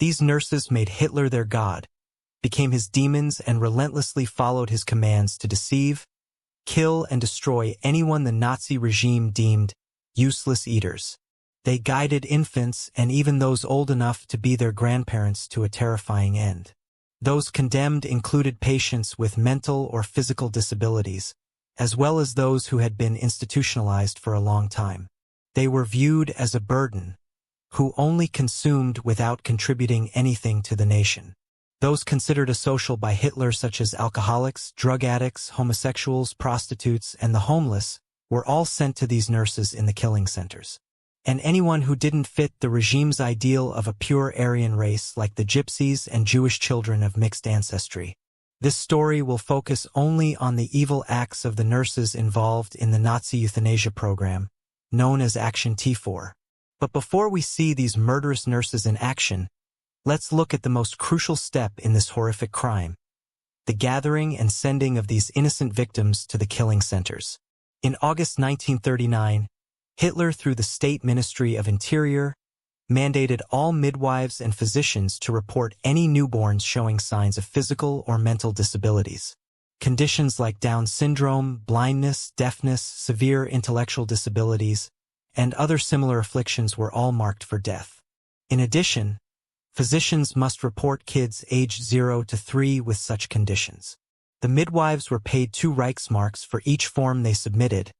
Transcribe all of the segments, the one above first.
These nurses made Hitler their god, became his demons, and relentlessly followed his commands to deceive, kill, and destroy anyone the Nazi regime deemed useless eaters. They guided infants and even those old enough to be their grandparents to a terrifying end. Those condemned included patients with mental or physical disabilities, as well as those who had been institutionalized for a long time. They were viewed as a burden, who only consumed without contributing anything to the nation. Those considered asocial by Hitler, such as alcoholics, drug addicts, homosexuals, prostitutes, and the homeless, were all sent to these nurses in the killing centers. And anyone who didn't fit the regime's ideal of a pure Aryan race, like the Gypsies and Jewish children of mixed ancestry. This story will focus only on the evil acts of the nurses involved in the Nazi euthanasia program, known as Action T4. But before we see these murderous nurses in action, let's look at the most crucial step in this horrific crime: the gathering and sending of these innocent victims to the killing centers. In August 1939, Hitler, through the State Ministry of Interior, mandated all midwives and physicians to report any newborns showing signs of physical or mental disabilities. Conditions like Down syndrome, blindness, deafness, severe intellectual disabilities, and other similar afflictions were all marked for death. In addition, physicians must report kids aged 0 to 3 with such conditions. The midwives were paid 2 Reichsmarks for each form they submitted,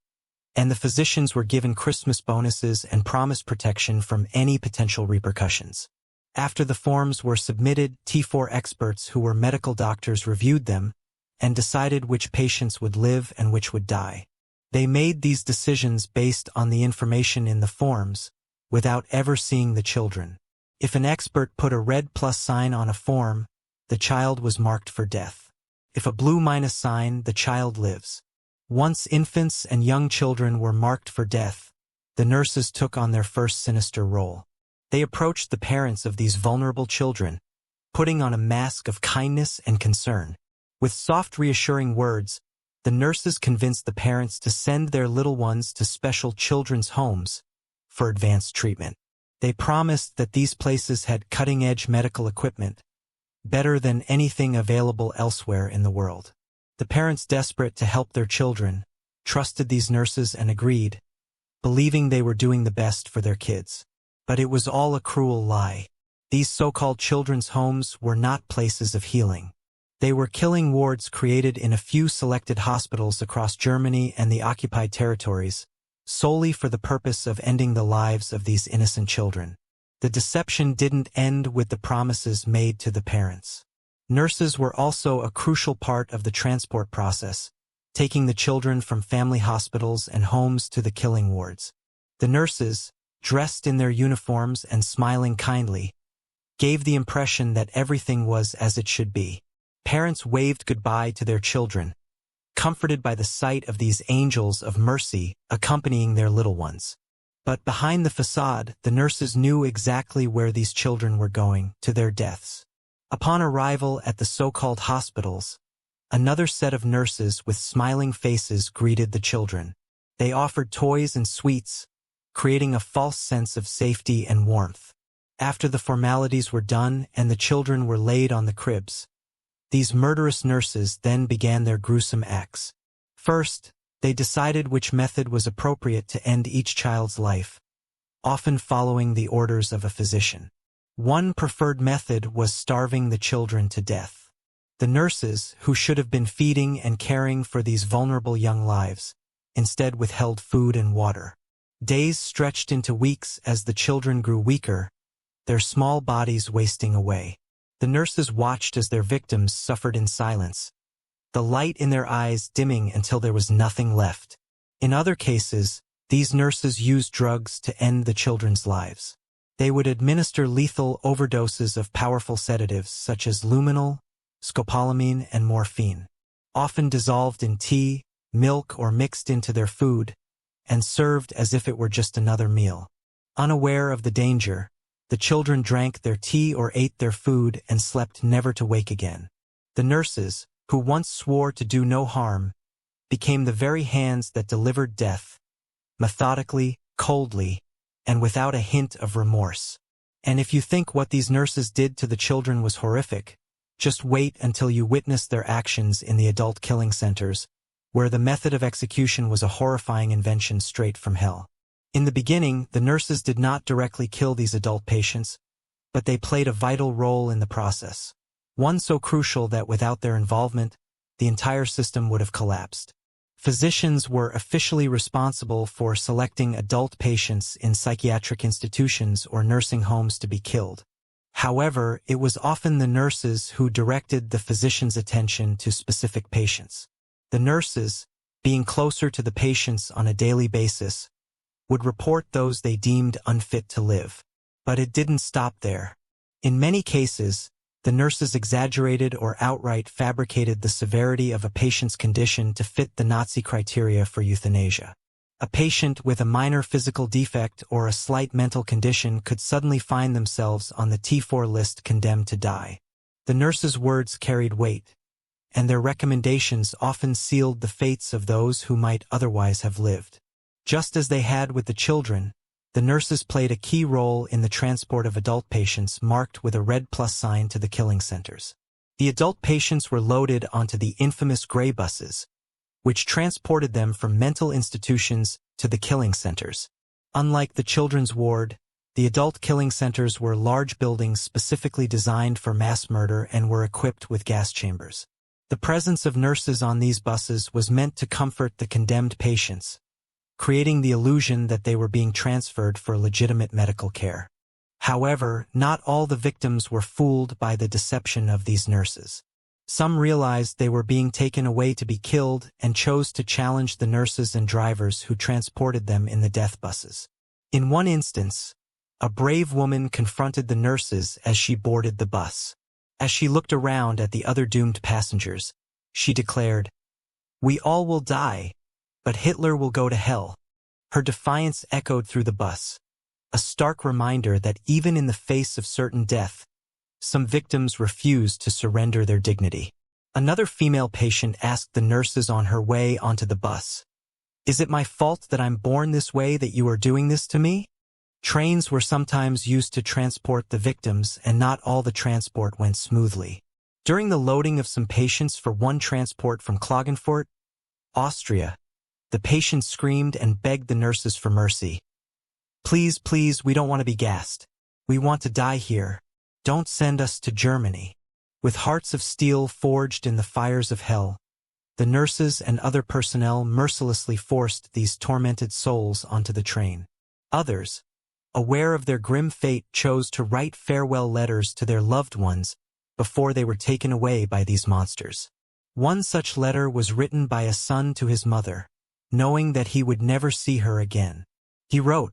and the physicians were given Christmas bonuses and promised protection from any potential repercussions. After the forms were submitted, T4 experts who were medical doctors reviewed them and decided which patients would live and which would die. They made these decisions based on the information in the forms, without ever seeing the children. If an expert put a red plus sign on a form, the child was marked for death. If a blue minus sign, the child lives. Once infants and young children were marked for death, the nurses took on their first sinister role. They approached the parents of these vulnerable children, putting on a mask of kindness and concern. With soft, reassuring words, the nurses convinced the parents to send their little ones to special children's homes for advanced treatment. They promised that these places had cutting-edge medical equipment, better than anything available elsewhere in the world. The parents, desperate to help their children, trusted these nurses and agreed, believing they were doing the best for their kids. But it was all a cruel lie. These so-called children's homes were not places of healing. They were killing wards created in a few selected hospitals across Germany and the occupied territories, solely for the purpose of ending the lives of these innocent children. The deception didn't end with the promises made to the parents. Nurses were also a crucial part of the transport process, taking the children from family hospitals and homes to the killing wards. The nurses, dressed in their uniforms and smiling kindly, gave the impression that everything was as it should be. Parents waved goodbye to their children, comforted by the sight of these angels of mercy accompanying their little ones. But behind the facade, the nurses knew exactly where these children were going, to their deaths. Upon arrival at the so-called hospitals, another set of nurses with smiling faces greeted the children. They offered toys and sweets, creating a false sense of safety and warmth. After the formalities were done and the children were laid on the cribs, these murderous nurses then began their gruesome acts. First, they decided which method was appropriate to end each child's life, often following the orders of a physician. One preferred method was starving the children to death. The nurses, who should have been feeding and caring for these vulnerable young lives, instead withheld food and water. Days stretched into weeks as the children grew weaker, their small bodies wasting away. The nurses watched as their victims suffered in silence, the light in their eyes dimming until there was nothing left. In other cases, these nurses used drugs to end the children's lives. They would administer lethal overdoses of powerful sedatives such as luminol, scopolamine, and morphine, often dissolved in tea, milk, or mixed into their food, and served as if it were just another meal. Unaware of the danger, the children drank their tea or ate their food and slept never to wake again. The nurses, who once swore to do no harm, became the very hands that delivered death, methodically, coldly, and without a hint of remorse. And if you think what these nurses did to the children was horrific, just wait until you witness their actions in the adult killing centers, where the method of execution was a horrifying invention straight from hell. In the beginning, the nurses did not directly kill these adult patients, but they played a vital role in the process. One so crucial that without their involvement, the entire system would have collapsed. Physicians were officially responsible for selecting adult patients in psychiatric institutions or nursing homes to be killed. However, it was often the nurses who directed the physician's attention to specific patients. The nurses, being closer to the patients on a daily basis, would report those they deemed unfit to live. But it didn't stop there. In many cases, the nurses exaggerated or outright fabricated the severity of a patient's condition to fit the Nazi criteria for euthanasia. A patient with a minor physical defect or a slight mental condition could suddenly find themselves on the T4 list condemned to die. The nurses' words carried weight, and their recommendations often sealed the fates of those who might otherwise have lived. Just as they had with the children, the nurses played a key role in the transport of adult patients marked with a red plus sign to the killing centers. The adult patients were loaded onto the infamous gray buses, which transported them from mental institutions to the killing centers. Unlike the children's ward, the adult killing centers were large buildings specifically designed for mass murder and were equipped with gas chambers. The presence of nurses on these buses was meant to comfort the condemned patients, creating the illusion that they were being transferred for legitimate medical care. However, not all the victims were fooled by the deception of these nurses. Some realized they were being taken away to be killed and chose to challenge the nurses and drivers who transported them in the death buses. In one instance, a brave woman confronted the nurses as she boarded the bus. As she looked around at the other doomed passengers, she declared, "We all will die, but Hitler will go to hell." Her defiance echoed through the bus, a stark reminder that even in the face of certain death, some victims refused to surrender their dignity. Another female patient asked the nurses on her way onto the bus, "Is it my fault that I'm born this way that you are doing this to me?" Trains were sometimes used to transport the victims, and not all the transport went smoothly. During the loading of some patients for one transport from Klagenfurt, Austria, the patients screamed and begged the nurses for mercy. "Please, please, we don't want to be gassed. We want to die here. Don't send us to Germany." With hearts of steel forged in the fires of hell, the nurses and other personnel mercilessly forced these tormented souls onto the train. Others, aware of their grim fate, chose to write farewell letters to their loved ones before they were taken away by these monsters. One such letter was written by a son to his mother, knowing that he would never see her again. He wrote,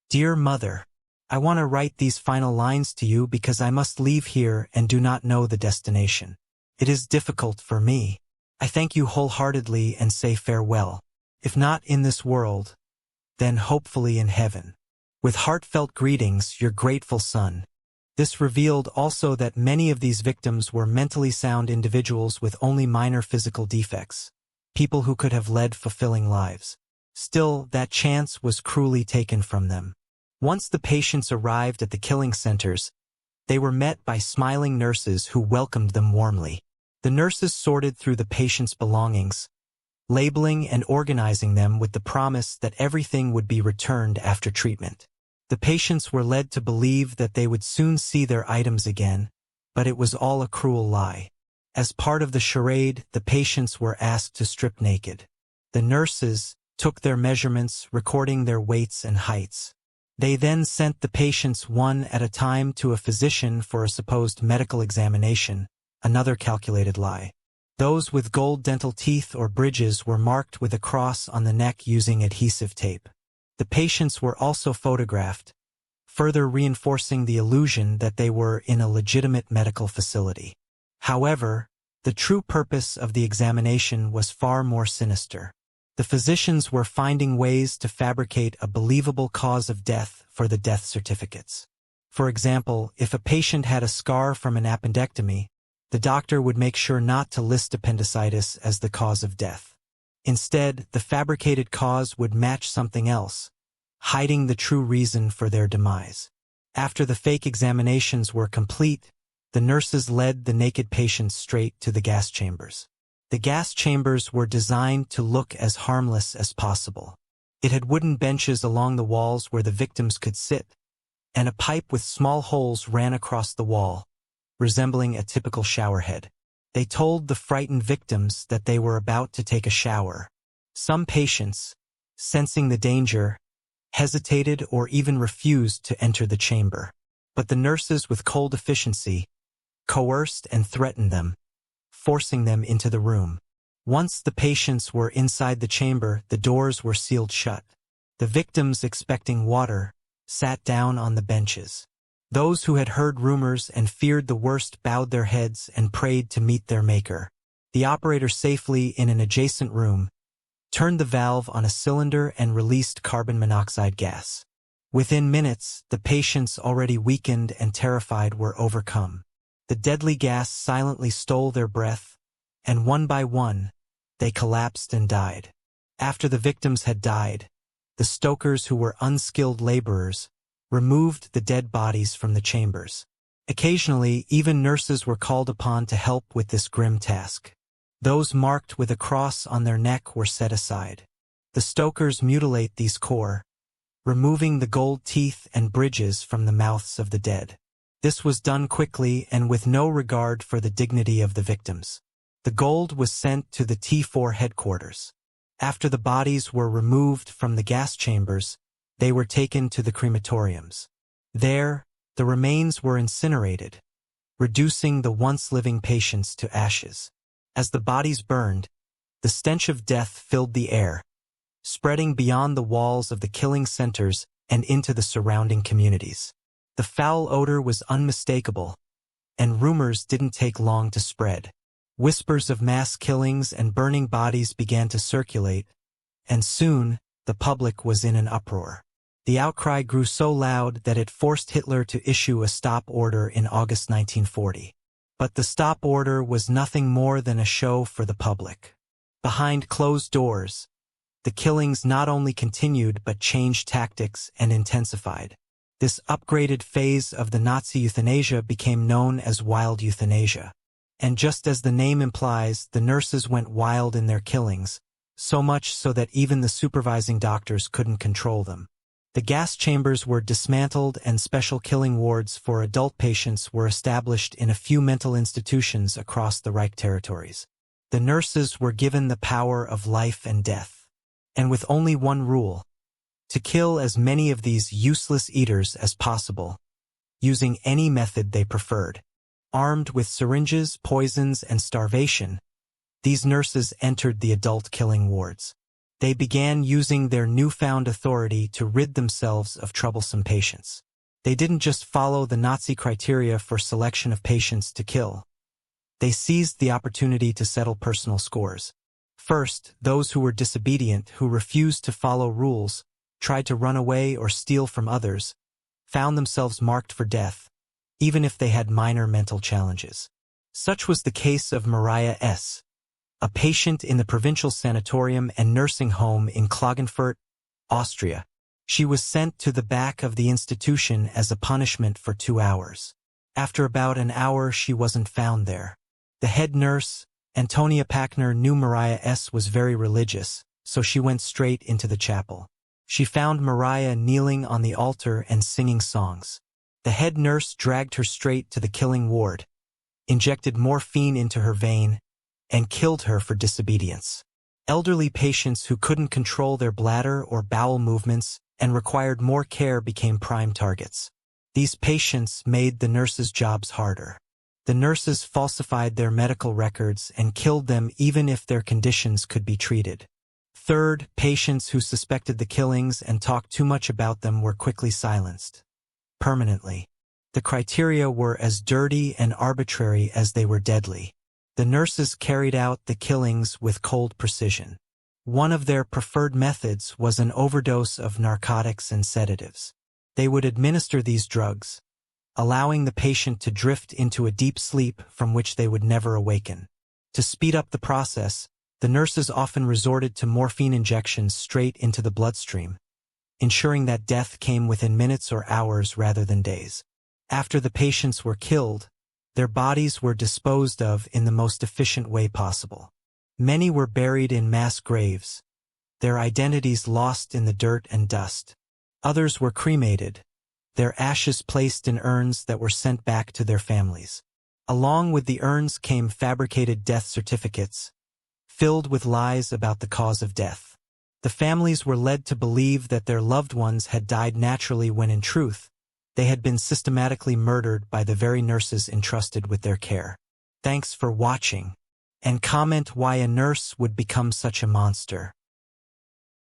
"Dear Mother, I want to write these final lines to you because I must leave here and do not know the destination. It is difficult for me. I thank you wholeheartedly and say farewell. If not in this world, then hopefully in heaven. With heartfelt greetings, your grateful son." This revealed also that many of these victims were mentally sound individuals with only minor physical defects, people who could have led fulfilling lives. Still, that chance was cruelly taken from them. Once the patients arrived at the killing centers, they were met by smiling nurses who welcomed them warmly. The nurses sorted through the patients' belongings, labeling and organizing them with the promise that everything would be returned after treatment. The patients were led to believe that they would soon see their items again, but it was all a cruel lie. As part of the charade, the patients were asked to strip naked. The nurses took their measurements, recording their weights and heights. They then sent the patients one at a time to a physician for a supposed medical examination, another calculated lie. Those with gold dental teeth or bridges were marked with a cross on the neck using adhesive tape. The patients were also photographed, further reinforcing the illusion that they were in a legitimate medical facility. However, the true purpose of the examination was far more sinister. The physicians were finding ways to fabricate a believable cause of death for the death certificates. For example, if a patient had a scar from an appendectomy, the doctor would make sure not to list appendicitis as the cause of death. Instead, the fabricated cause would match something else, hiding the true reason for their demise. After the fake examinations were complete, the nurses led the naked patients straight to the gas chambers. The gas chambers were designed to look as harmless as possible. It had wooden benches along the walls where the victims could sit, and a pipe with small holes ran across the wall, resembling a typical showerhead. They told the frightened victims that they were about to take a shower. Some patients, sensing the danger, hesitated or even refused to enter the chamber. But the nurses with cold efficiency coerced and threatened them, forcing them into the room. Once the patients were inside the chamber, the doors were sealed shut. The victims, expecting water, sat down on the benches. Those who had heard rumors and feared the worst bowed their heads and prayed to meet their maker. The operator, safely in an adjacent room, turned the valve on a cylinder and released carbon monoxide gas. Within minutes, the patients, already weakened and terrified, were overcome. The deadly gas silently stole their breath, and one by one, they collapsed and died. After the victims had died, the stokers, who were unskilled laborers, removed the dead bodies from the chambers. Occasionally, even nurses were called upon to help with this grim task. Those marked with a cross on their neck were set aside. The stokers mutilate these core, removing the gold teeth and bridges from the mouths of the dead. This was done quickly and with no regard for the dignity of the victims. The gold was sent to the T4 headquarters. After the bodies were removed from the gas chambers, they were taken to the crematoriums. There, the remains were incinerated, reducing the once living patients to ashes. As the bodies burned, the stench of death filled the air, spreading beyond the walls of the killing centers and into the surrounding communities. The foul odor was unmistakable, and rumors didn't take long to spread. Whispers of mass killings and burning bodies began to circulate, and soon, the public was in an uproar. The outcry grew so loud that it forced Hitler to issue a stop order in August 1940. But the stop order was nothing more than a show for the public. Behind closed doors, the killings not only continued but changed tactics and intensified. This upgraded phase of the Nazi euthanasia became known as wild euthanasia. And just as the name implies, the nurses went wild in their killings, so much so that even the supervising doctors couldn't control them. The gas chambers were dismantled and special killing wards for adult patients were established in a few mental institutions across the Reich territories. The nurses were given the power of life and death, and with only one rule: to kill as many of these useless eaters as possible, using any method they preferred. Armed with syringes, poisons, and starvation, these nurses entered the adult killing wards. They began using their newfound authority to rid themselves of troublesome patients. They didn't just follow the Nazi criteria for selection of patients to kill. They seized the opportunity to settle personal scores. First, those who were disobedient, who refused to follow rules, tried to run away or steal from others, found themselves marked for death, even if they had minor mental challenges. Such was the case of Mariah S., a patient in the provincial sanatorium and nursing home in Klagenfurt, Austria. She was sent to the back of the institution as a punishment for 2 hours. After about an hour, she wasn't found there. The head nurse, Antonia Packner, knew Mariah S. was very religious, so she went straight into the chapel. She found Mariah kneeling on the altar and singing songs. The head nurse dragged her straight to the killing ward, injected morphine into her vein, and killed her for disobedience. Elderly patients who couldn't control their bladder or bowel movements and required more care became prime targets. These patients made the nurses' jobs harder. The nurses falsified their medical records and killed them even if their conditions could be treated. Third, patients who suspected the killings and talked too much about them were quickly silenced. Permanently. The criteria were as dirty and arbitrary as they were deadly. The nurses carried out the killings with cold precision. One of their preferred methods was an overdose of narcotics and sedatives. They would administer these drugs, allowing the patient to drift into a deep sleep from which they would never awaken. To speed up the process, the nurses often resorted to morphine injections straight into the bloodstream, ensuring that death came within minutes or hours rather than days. After the patients were killed, their bodies were disposed of in the most efficient way possible. Many were buried in mass graves, their identities lost in the dirt and dust. Others were cremated, their ashes placed in urns that were sent back to their families. Along with the urns came fabricated death certificates, filled with lies about the cause of death. The families were led to believe that their loved ones had died naturally when in truth, they had been systematically murdered by the very nurses entrusted with their care. Thanks for watching, and comment why a nurse would become such a monster.